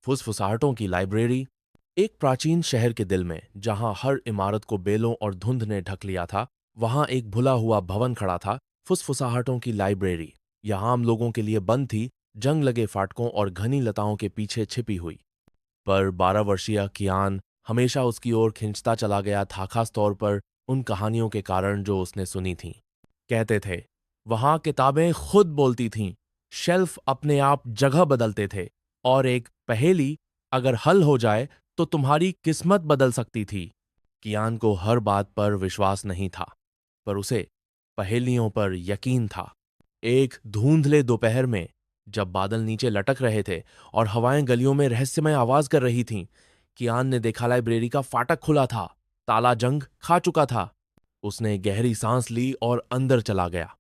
फुसफुसाहटों की लाइब्रेरी। एक प्राचीन शहर के दिल में, जहां हर इमारत को बेलों और धुंध ने ढक लिया था, वहां एक भुला हुआ भवन खड़ा था, फुसफुसाहटों की लाइब्रेरी। यहां आम लोगों के लिए बंद थी, जंग लगे फाटकों और घनी लताओं के पीछे छिपी हुई। पर 12 वर्षीय कियान हमेशा उसकी ओर खिंचता चला गया था, खास तौर पर उन कहानियों के कारण जो उसने सुनी थीं। कहते थे, वहां किताबें खुद बोलती थीं, शेल्फ अपने आप जगह बदलते थे, और एक पहेली अगर हल हो जाए तो तुम्हारी किस्मत बदल सकती थी। कियान को हर बात पर विश्वास नहीं था, पर उसे पहेलियों पर यकीन था। एक धुंधले दोपहर में, जब बादल नीचे लटक रहे थे और हवाएं गलियों में रहस्यमय आवाज कर रही थीं, कियान ने देखा लाइब्रेरी का फाटक खुला था। ताला जंग खा चुका था। उसने गहरी सांस ली और अंदर चला गया।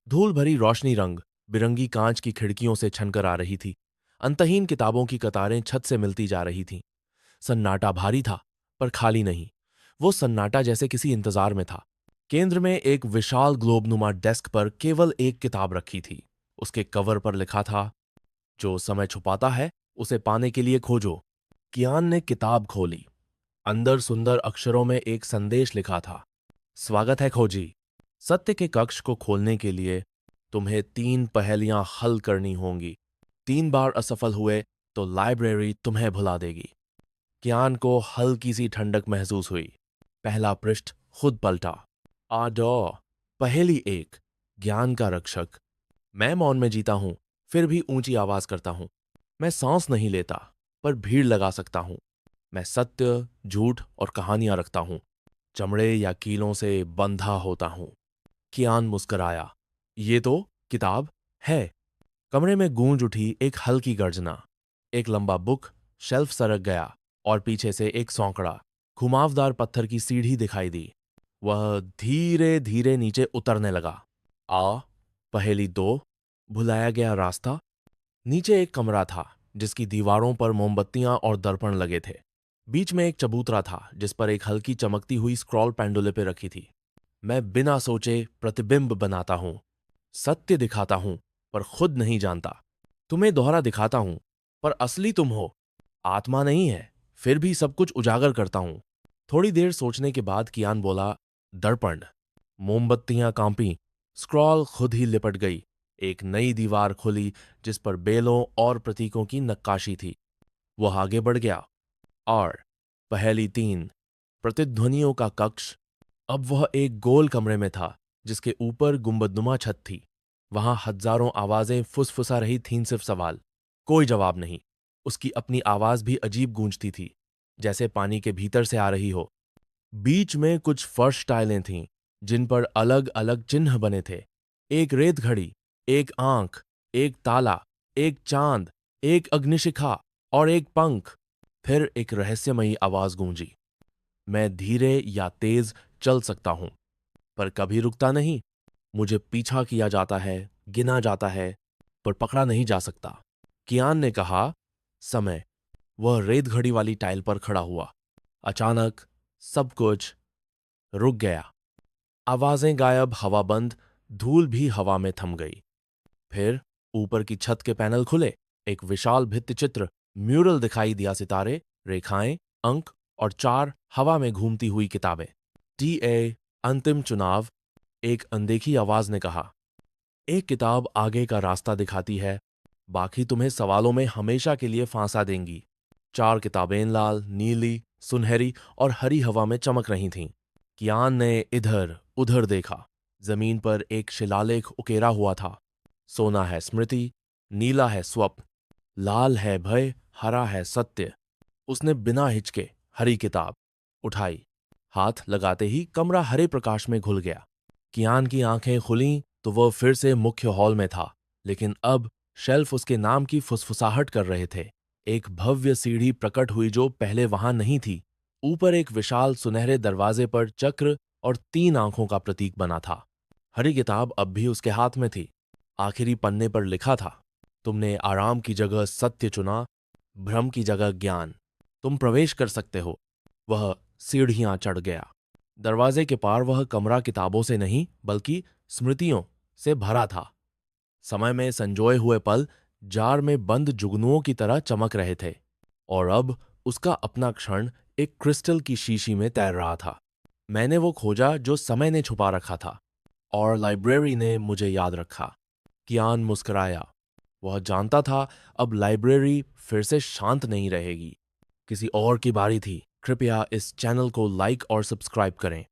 धूल भरी रोशनी रंग बिरंगी कांच की खिड़कियों से छनकर आ रही थी। अंतहीन किताबों की कतारें छत से मिलती जा रही थीं। सन्नाटा भारी था, पर खाली नहीं। वो सन्नाटा जैसे किसी इंतजार में था। केंद्र में एक विशाल ग्लोबनुमा डेस्क पर केवल एक किताब रखी थी। उसके कवर पर लिखा था, जो समय छुपाता है उसे पाने के लिए खोजो। कियान ने किताब खोली। अंदर सुंदर अक्षरों में एक संदेश लिखा था, स्वागत है खोजी। सत्य के कक्ष को खोलने के लिए तुम्हें 3 पहेलियां हल करनी होंगी। 3 बार असफल हुए तो लाइब्रेरी तुम्हें भुला देगी। कियान को हल्की सी ठंडक महसूस हुई। पहला पृष्ठ खुद पलटा। आडो। पहेली 1। ज्ञान का रक्षक। मैं मौन में जीता हूं, फिर भी ऊंची आवाज करता हूं। मैं सांस नहीं लेता, पर भीड़ लगा सकता हूं। मैं सत्य, झूठ और कहानियां रखता हूं। चमड़े या कीलों से बंधा होता हूं। कियान मुस्कराया। ये तो किताब है। कमरे में गूंज उठी एक हल्की गर्जना। एक लंबा बुक शेल्फ सरक गया और पीछे से एक सौंकड़ा, घुमावदार पत्थर की सीढ़ी दिखाई दी। वह धीरे धीरे नीचे उतरने लगा। आ पहेली 2। भुलाया गया रास्ता। नीचे एक कमरा था, जिसकी दीवारों पर मोमबत्तियां और दर्पण लगे थे। बीच में एक चबूतरा था, जिस पर एक हल्की चमकती हुई स्क्रॉल पेंडुलिपे रखी थी। मैं बिना सोचे प्रतिबिंब बनाता हूं। सत्य दिखाता हूं, पर खुद नहीं जानता। तुम्हें दोहरा दिखाता हूं, पर असली तुम हो। आत्मा नहीं है, फिर भी सब कुछ उजागर करता हूं। थोड़ी देर सोचने के बाद कियान बोला, दर्पण। मोमबत्तियां कांपीं। स्क्रॉल खुद ही लिपट गई। एक नई दीवार खुली, जिस पर बेलों और प्रतीकों की नक्काशी थी। वह आगे बढ़ गया। और पहेली 3। प्रतिध्वनियों का कक्ष। अब वह एक गोल कमरे में था, जिसके ऊपर गुंबदनुमा छत थी। वहां हजारों आवाजें फुसफुसा रही थीं, सिर्फ सवाल। कोई जवाब नहीं। उसकी अपनी आवाज भी अजीब गूंजती थी, जैसे पानी के भीतर से आ रही हो। बीच में कुछ फर्श टाइलें थीं, जिन पर अलग अलग चिन्ह बने थे। एक रेत घड़ी, एक आंख, एक ताला, एक चांद, एक अग्निशिखा और एक पंख। फिर एक रहस्यमयी आवाज गूंजी, मैं धीरे या तेज चल सकता हूं, पर कभी रुकता नहीं। मुझे पीछा किया जाता है, गिना जाता है, पर पकड़ा नहीं जा सकता। कियान ने कहा, समय। वह रेत घड़ी वाली टाइल पर खड़ा हुआ। अचानक सब कुछ रुक गया। आवाजें गायब, हवा बंद, धूल भी हवा में थम गई। फिर ऊपर की छत के पैनल खुले। एक विशाल भित्ति चित्र, म्यूरल दिखाई दिया। सितारे, रेखाएं, अंक और 4 हवा में घूमती हुई किताबें। टीए अंतिम चुनाव। एक अनदेखी आवाज ने कहा, एक किताब आगे का रास्ता दिखाती है, बाकी तुम्हें सवालों में हमेशा के लिए फांसा देंगी। 4 किताबें लाल, नीली, सुनहरी और हरी हवा में चमक रही थीं। कियान ने इधर उधर देखा। जमीन पर एक शिलालेख उकेरा हुआ था। सोना है स्मृति, नीला है स्वप्न, लाल है भय, हरा है सत्य। उसने बिना हिचके हरी किताब उठाई। हाथ लगाते ही कमरा हरे प्रकाश में घुल गया। कियान की आंखें खुलीं तो वह फिर से मुख्य हॉल में था, लेकिन अब शेल्फ उसके नाम की फुसफुसाहट कर रहे थे। एक भव्य सीढ़ी प्रकट हुई, जो पहले वहां नहीं थी। ऊपर एक विशाल सुनहरे दरवाजे पर चक्र और 3 आंखों का प्रतीक बना था। हरी किताब अब भी उसके हाथ में थी। आखिरी पन्ने पर लिखा था, तुमने आराम की जगह सत्य चुना, भ्रम की जगह ज्ञान। तुम प्रवेश कर सकते हो। वह सीढ़ियां चढ़ गया। दरवाजे के पार वह कमरा किताबों से नहीं, बल्कि स्मृतियों से भरा था। समय में संजोए हुए पल जार में बंद जुगनुओं की तरह चमक रहे थे। और अब उसका अपना क्षण एक क्रिस्टल की शीशी में तैर रहा था। मैंने वो खोजा जो समय ने छुपा रखा था, और लाइब्रेरी ने मुझे याद रखा। कियान मुस्कुराया। वह जानता था अब लाइब्रेरी फिर से शांत नहीं रहेगी। किसी और की बारी थी। कृपया इस चैनल को लाइक और सब्सक्राइब करें।